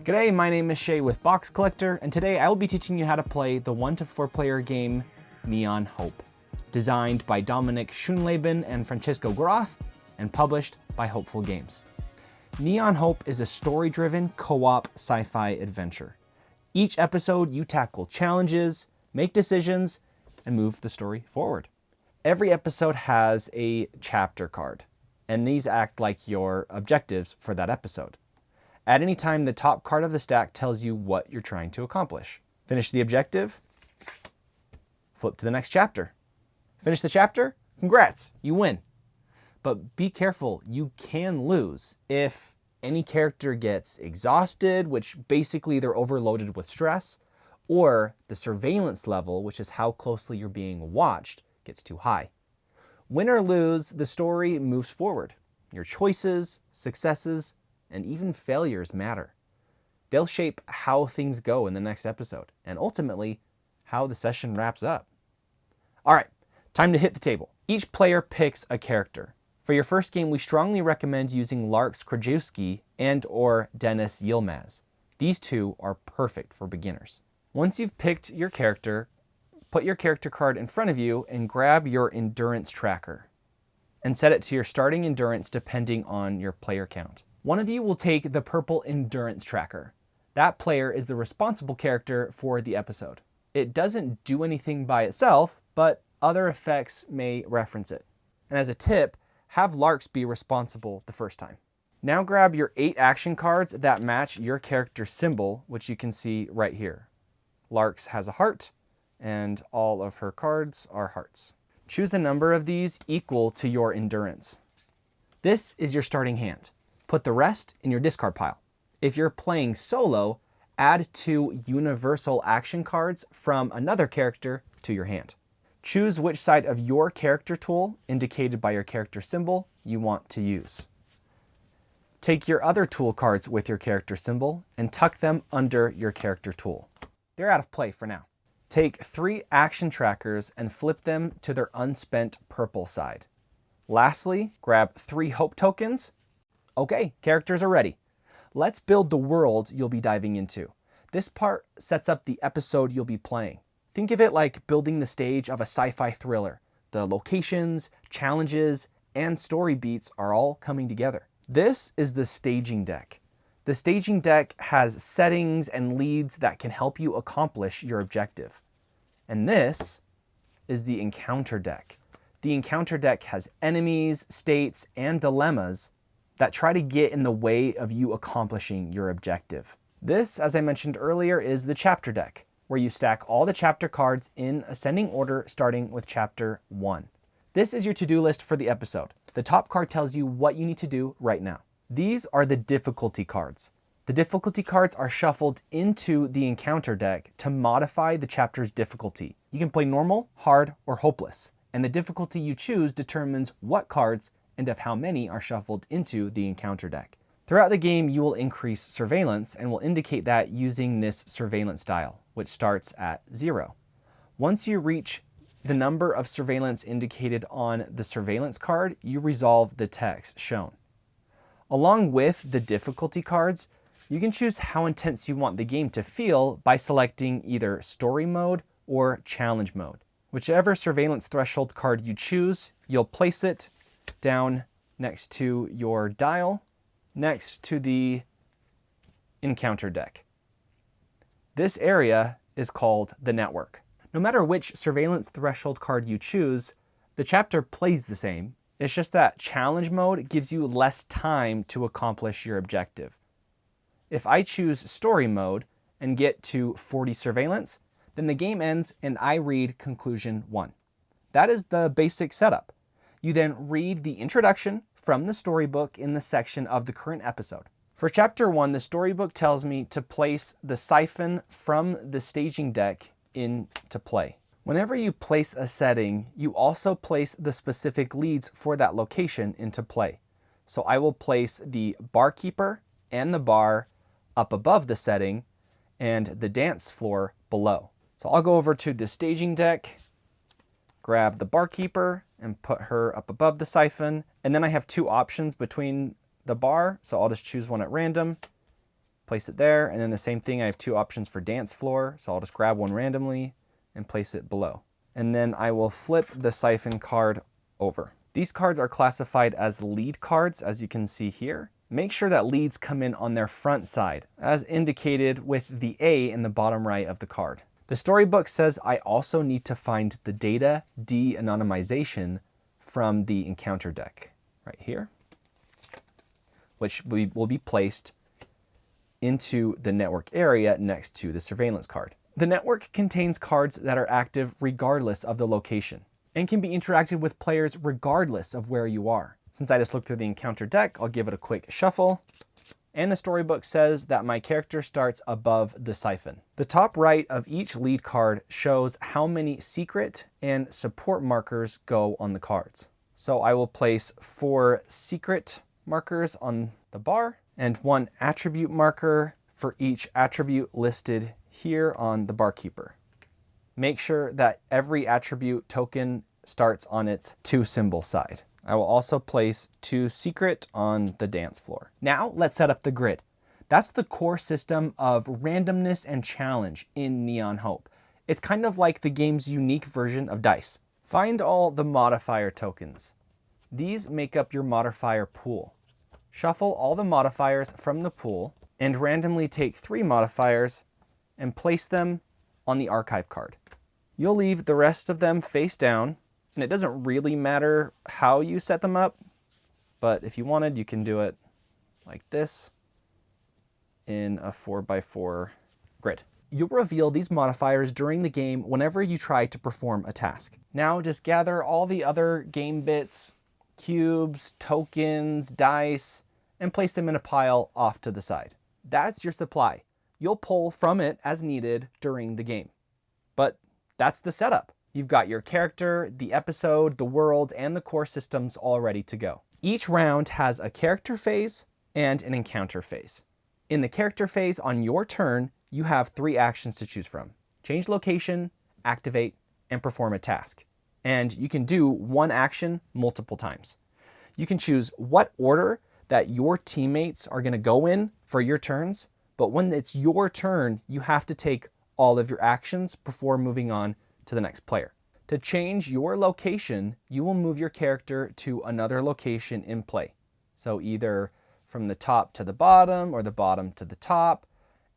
G'day, my name is Shay with Box Collector, and today I will be teaching you how to play the 1 to 4 player game Neon Hope, designed by Dominik Schönleben and Francesco Grothe, and published by Hopeful Games. Neon Hope is a story-driven co-op sci-fi adventure. Each episode you tackle challenges, make decisions, and move the story forward. Every episode has a chapter card, and these act like your objectives for that episode. At any time, the top card of the stack tells you what you're trying to accomplish. Finish the objective, flip to the next chapter. Finish the chapter, congrats, you win. But be careful, you can lose if any character gets exhausted, which basically they're overloaded with stress, or the surveillance level, which is how closely you're being watched, gets too high. Win or lose, the story moves forward. Your choices, successes, and even failures matter. They'll shape how things go in the next episode, and ultimately, how the session wraps up. All right, time to hit the table. Each player picks a character. For your first game, we strongly recommend using Lars Krajewski and or Dennis Yilmaz. These two are perfect for beginners. Once you've picked your character, put your character card in front of you and grab your endurance tracker and set it to your starting endurance depending on your player count. One of you will take the purple endurance tracker. That player is the responsible character for the episode. It doesn't do anything by itself, but other effects may reference it. And as a tip, have Larks be responsible the first time. Now grab your 8 action cards that match your character's symbol, which you can see right here. Larks has a heart, and all of her cards are hearts. Choose a number of these equal to your endurance. This is your starting hand. Put the rest in your discard pile. If you're playing solo, add 2 universal action cards from another character to your hand. Choose which side of your character tool, indicated by your character symbol, you want to use. Take your other tool cards with your character symbol and tuck them under your character tool. They're out of play for now. Take 3 action trackers and flip them to their unspent purple side. Lastly, grab 3 hope tokens. Okay, characters are ready. Let's build the world you'll be diving into. This part sets up the episode you'll be playing. Think of it like building the stage of a sci-fi thriller. The locations, challenges, and story beats are all coming together. This is the staging deck. The staging deck has settings and leads that can help you accomplish your objective. And this is the encounter deck. The encounter deck has enemies, states, and dilemmas that try to get in the way of you accomplishing your objective. This, as I mentioned earlier, is the chapter deck, where you stack all the chapter cards in ascending order starting with chapter 1. This is your to-do list for the episode. The top card tells you what you need to do right now. These are the difficulty cards. The difficulty cards are shuffled into the encounter deck to modify the chapter's difficulty. You can play normal, hard, or hopeless, and the difficulty you choose determines what cards and of how many are shuffled into the encounter deck. Throughout the game, you will increase surveillance and will indicate that using this surveillance dial, which starts at 0. Once you reach the number of surveillance indicated on the surveillance card, you resolve the text shown. Along with the difficulty cards, you can choose how intense you want the game to feel by selecting either story mode or challenge mode. Whichever surveillance threshold card you choose, you'll place it down next to your dial, next to the encounter deck. This area is called the network. No matter which surveillance threshold card you choose, the chapter plays the same. It's just that challenge mode gives you less time to accomplish your objective. If I choose story mode and get to 40 surveillance, then the game ends and I read conclusion 1. That is the basic setup. You then read the introduction from the storybook in the section of the current episode. For chapter 1, the storybook tells me to place the siphon from the staging deck into play. Whenever you place a setting, you also place the specific leads for that location into play. So I will place the barkeeper and the bar up above the setting and the dance floor below. So I'll go over to the staging deck, grab the barkeeper and put her up above the siphon. And then I have 2 options between the bar, so I'll just choose one at random. Place it there, and then the same thing, I have 2 options for dance floor, so I'll just grab one randomly and place it below. And then I will flip the siphon card over. These cards are classified as lead cards, as you can see here. Make sure that leads come in on their front side, as indicated with the A in the bottom right of the card. The storybook says I also need to find the data de-anonymization from the encounter deck, right here, which will be placed into the network area next to the surveillance card. The network contains cards that are active regardless of the location and can be interacted with players regardless of where you are. Since I just looked through the encounter deck, I'll give it a quick shuffle. And the storybook says that my character starts above the siphon. The top right of each lead card shows how many secret and support markers go on the cards. So I will place 4 secret markers on the bar and 1 attribute marker for each attribute listed here on the barkeeper. Make sure that every attribute token starts on its 2 symbol side. I will also place 2 secret on the dance floor. Now let's set up the grid. That's the core system of randomness and challenge in Neon Hope. It's kind of like the game's unique version of dice. Find all the modifier tokens. These make up your modifier pool. Shuffle all the modifiers from the pool and randomly take 3 modifiers and place them on the archive card. You'll leave the rest of them face down, and it doesn't really matter how you set them up, but if you wanted, you can do it like this in a 4x4 grid. You'll reveal these modifiers during the game whenever you try to perform a task. Now just gather all the other game bits, cubes, tokens, dice, and place them in a pile off to the side. That's your supply. You'll pull from it as needed during the game. But that's the setup. You've got your character, the episode, the world, and the core systems all ready to go. Each round has a character phase and an encounter phase. In the character phase on your turn, you have 3 actions to choose from: change location, activate, and perform a task. And you can do one action multiple times. You can choose what order that your teammates are going to go in for your turns, but when it's your turn, you have to take all of your actions before moving on to the next player. To change your location, you will move your character to another location in play. So either from the top to the bottom or the bottom to the top,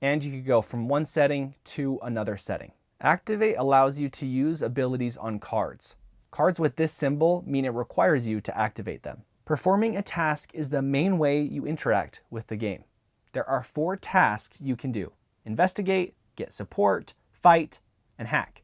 and you could go from one setting to another setting. Activate allows you to use abilities on cards. Cards with this symbol mean it requires you to activate them. Performing a task is the main way you interact with the game. There are 4 tasks you can do: investigate, get support, fight, and hack.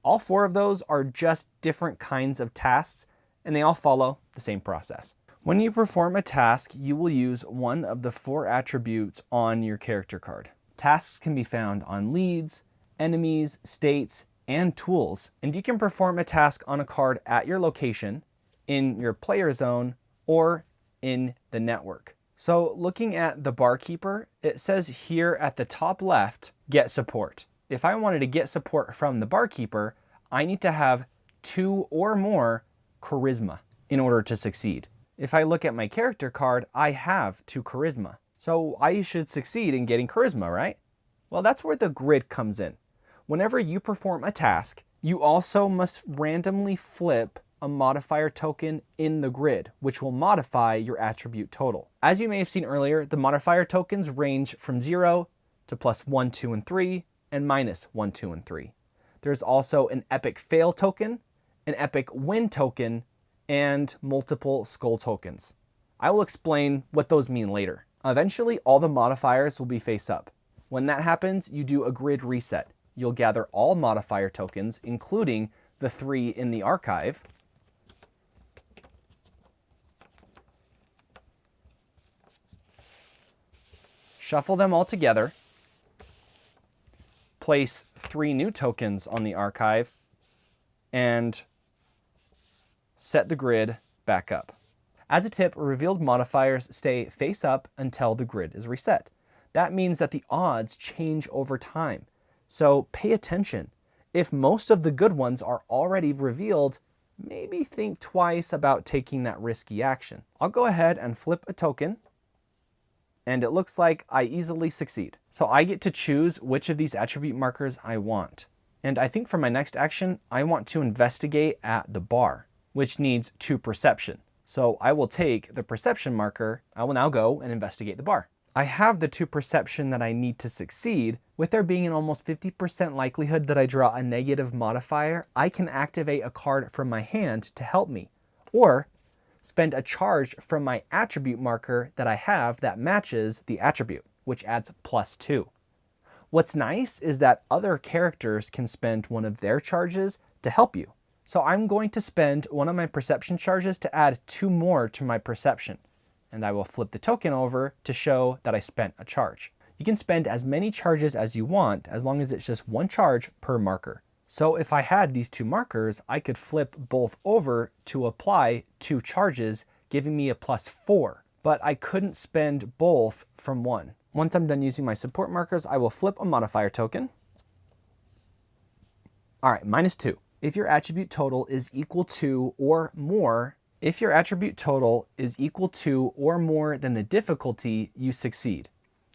All 4 of those are just different kinds of tasks, and they all follow the same process. When you perform a task, you will use one of the 4 attributes on your character card. Tasks can be found on leads, enemies, states, and tools, and you can perform a task on a card at your location, in your player zone, or in the network. So looking at the barkeeper, it says here at the top left, get support. If I wanted to get support from the barkeeper, I need to have 2 or more charisma in order to succeed. If I look at my character card, I have 2 charisma. So I should succeed in getting charisma, right? Well, that's where the grid comes in. Whenever you perform a task, you also must randomly flip a modifier token in the grid, which will modify your attribute total. As you may have seen earlier, the modifier tokens range from 0 to +1, 2, and 3, and -1, 2, and 3. There's also an epic fail token, an epic win token, and multiple skull tokens. I will explain what those mean later. Eventually, all the modifiers will be face up. When that happens, you do a grid reset. You'll gather all modifier tokens, including the 3 in the archive, shuffle them all together, place 3 new tokens on the archive, and set the grid back up. As a tip, revealed modifiers stay face up until the grid is reset. That means that the odds change over time. So pay attention. If most of the good ones are already revealed, maybe think twice about taking that risky action. I'll go ahead and flip a token, and it looks like I easily succeed. So I get to choose which of these attribute markers I want. And I think for my next action, I want to investigate at the bar, which needs 2 perception. So I will take the perception marker. I will now go and investigate the bar. I have the 2 perception that I need to succeed. With there being an almost 50% likelihood that I draw a negative modifier, I can activate a card from my hand to help me, or spend a charge from my attribute marker that I have that matches the attribute, which adds +2. What's nice is that other characters can spend one of their charges to help you. So I'm going to spend one of my perception charges to add 2 more to my perception. And I will flip the token over to show that I spent a charge. You can spend as many charges as you want, as long as it's just 1 charge per marker. So if I had these 2 markers, I could flip both over to apply 2 charges, giving me a +4. But I couldn't spend both from one. Once I'm done using my support markers, I will flip a modifier token. All right, -2. If your attribute total is equal to or more, than the difficulty, you succeed.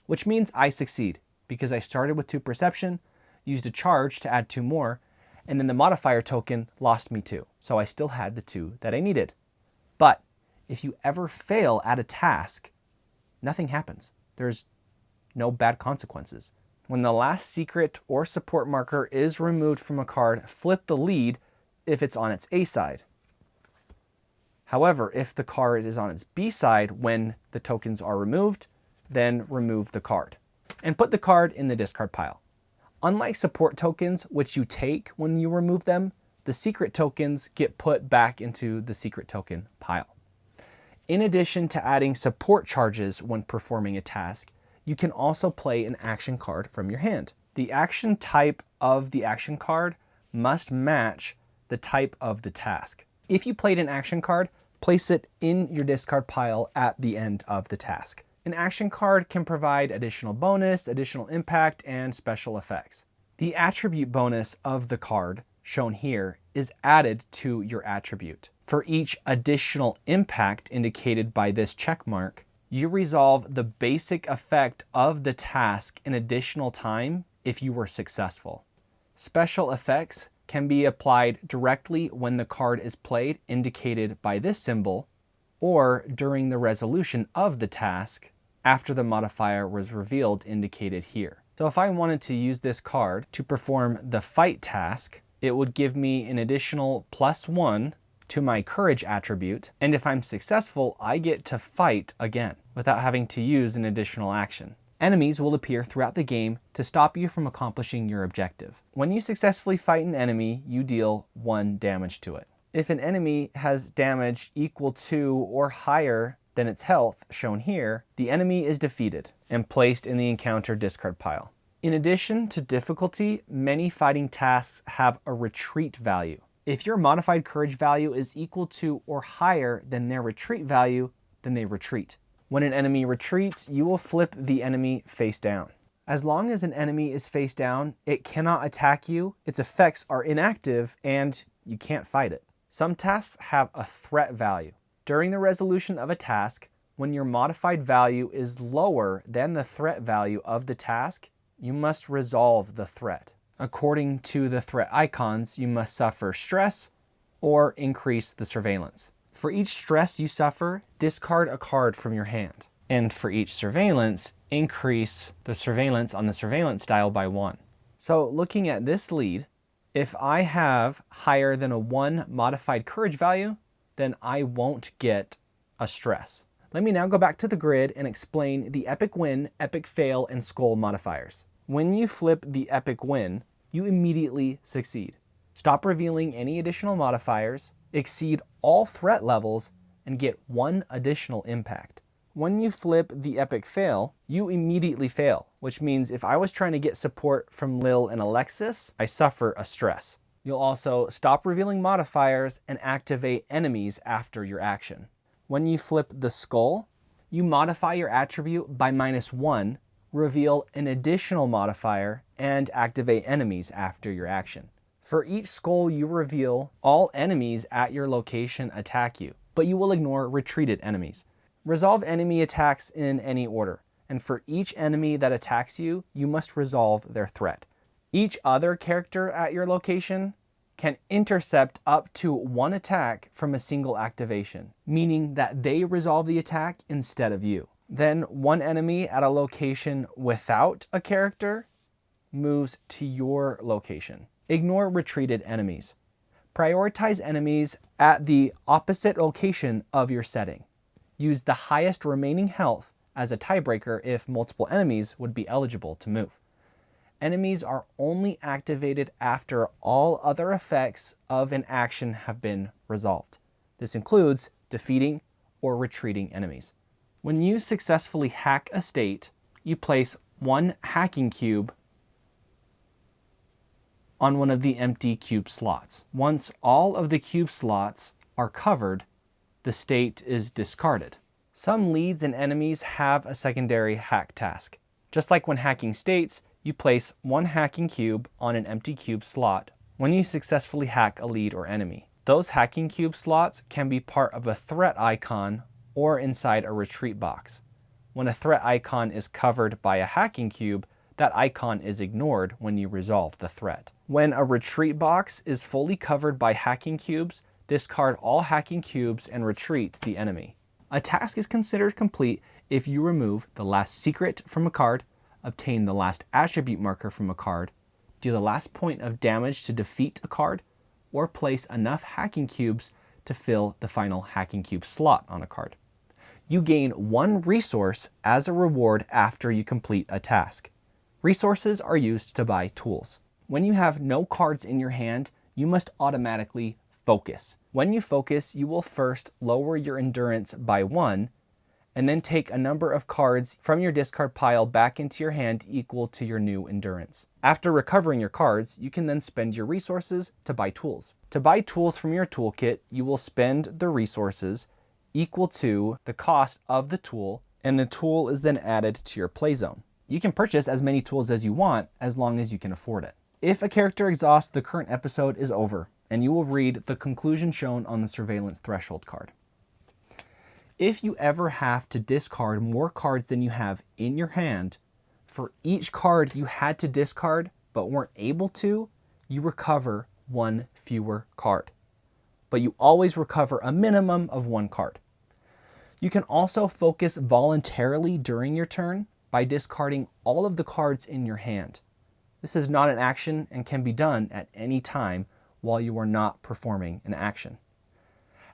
Which means I succeed, because I started with 2 perception, used a charge to add 2 more, and then the modifier token lost me 2. So I still had the 2 that I needed. But if you ever fail at a task, nothing happens. There's no bad consequences. When the last secret or support marker is removed from a card, flip the lead if it's on its A side. However, if the card is on its B side when the tokens are removed, then remove the card and put the card in the discard pile. Unlike support tokens, which you take when you remove them, the secret tokens get put back into the secret token pile. In addition to adding support charges when performing a task, you can also play an action card from your hand. The action type of the action card must match the type of the task. If you played an action card, place it in your discard pile at the end of the task. An action card can provide additional bonus, additional impact, and special effects. The attribute bonus of the card, shown here, is added to your attribute. For each additional impact indicated by this check mark, you resolve the basic effect of the task in additional time if you were successful. Special effects can be applied directly when the card is played, indicated by this symbol, or during the resolution of the task after the modifier was revealed, indicated here. So if I wanted to use this card to perform the fight task, it would give me an additional +1 to my courage attribute, and if I'm successful, I get to fight again without having to use an additional action. Enemies will appear throughout the game to stop you from accomplishing your objective. When you successfully fight an enemy, you deal 1 damage to it. If an enemy has damage equal to or higher than its health, shown here, the enemy is defeated and placed in the encounter discard pile. In addition to difficulty, many fighting tasks have a retreat value. If your modified courage value is equal to or higher than their retreat value, then they retreat. When an enemy retreats, you will flip the enemy face down. As long as an enemy is face down, it cannot attack you, its effects are inactive, and you can't fight it. Some tasks have a threat value. During the resolution of a task, when your modified value is lower than the threat value of the task, you must resolve the threat. According to the threat icons, you must suffer stress or increase the surveillance. For each stress you suffer, discard a card from your hand. And for each surveillance, increase the surveillance on the surveillance dial by 1. So looking at this lead, if I have higher than a 1 modified courage value, then I won't get a stress. Let me now go back to the grid and explain the epic win, epic fail, and skull modifiers. When you flip the epic win, you immediately succeed. Stop revealing any additional modifiers, exceed all threat levels, and get 1 additional impact. When you flip the epic fail, you immediately fail, which means if I was trying to get support from Lil and Alexis, I suffer a stress. You'll also stop revealing modifiers and activate enemies after your action. When you flip the skull, you modify your attribute by -1, reveal an additional modifier, and activate enemies after your action. For each skull you reveal, all enemies at your location attack you, but you will ignore retreated enemies. Resolve enemy attacks in any order. and for each enemy that attacks you, you must resolve their threat. Each other character at your location can intercept up to one attack from a single activation, meaning that they resolve the attack instead of you. Then one enemy at a location without a character moves to your location. Ignore retreated enemies. Prioritize enemies at the opposite location of your setting. Use the highest remaining health as a tiebreaker if multiple enemies would be eligible to move. Enemies are only activated after all other effects of an action have been resolved. This includes defeating or retreating enemies. When you successfully hack a state, you place one hacking cube on one of the empty cube slots. Once all of the cube slots are covered, the state is discarded. Some leads and enemies have a secondary hack task. Just like when hacking states, you place one hacking cube on an empty cube slot when you successfully hack a lead or enemy. Those hacking cube slots can be part of a threat icon or inside a retreat box. When a threat icon is covered by a hacking cube, that icon is ignored when you resolve the threat. When a retreat box is fully covered by hacking cubes, discard all hacking cubes and retreat the enemy. A task is considered complete if you remove the last secret from a card, obtain the last attribute marker from a card, do the last point of damage to defeat a card, or place enough hacking cubes to fill the final hacking cube slot on a card. You gain one resource as a reward after you complete a task. Resources are used to buy tools. When you have no cards in your hand, you must automatically focus. When you focus, you will first lower your endurance by 1, and then take a number of cards from your discard pile back into your hand equal to your new endurance. After recovering your cards, you can then spend your resources to buy tools. To buy tools from your toolkit, you will spend the resources equal to the cost of the tool, and the tool is then added to your play zone. You can purchase as many tools as you want as long as you can afford it. If a character exhausts, the current episode is over, and you will read the conclusion shown on the surveillance threshold card. If you ever have to discard more cards than you have in your hand, for each card you had to discard but weren't able to, you recover one fewer card. But you always recover a minimum of one card. You can also focus voluntarily during your turn by discarding all of the cards in your hand. This is not an action and can be done at any time while you are not performing an action.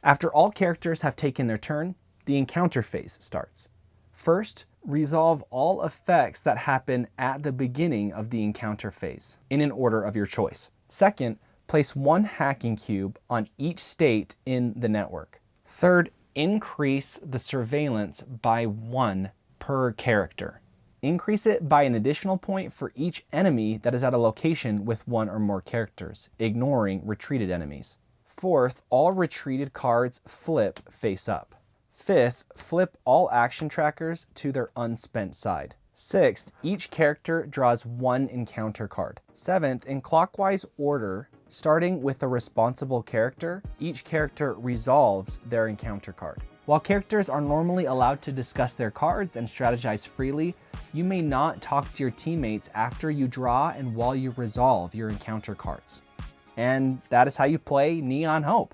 After all characters have taken their turn, the encounter phase starts. First, resolve all effects that happen at the beginning of the encounter phase in an order of your choice. Second, place one hacking cube on each state in the network. Third, increase the surveillance by 1 per character. Increase it by an additional point for each enemy that is at a location with 1 or more characters, ignoring retreated enemies. Fourth, all retreated cards flip face up. Fifth, flip all action trackers to their unspent side. Sixth, each character draws 1 encounter card. Seventh, in clockwise order, starting with a responsible character, each character resolves their encounter card. While characters are normally allowed to discuss their cards and strategize freely, you may not talk to your teammates after you draw and while you resolve your encounter cards. And that is how you play Neon Hope.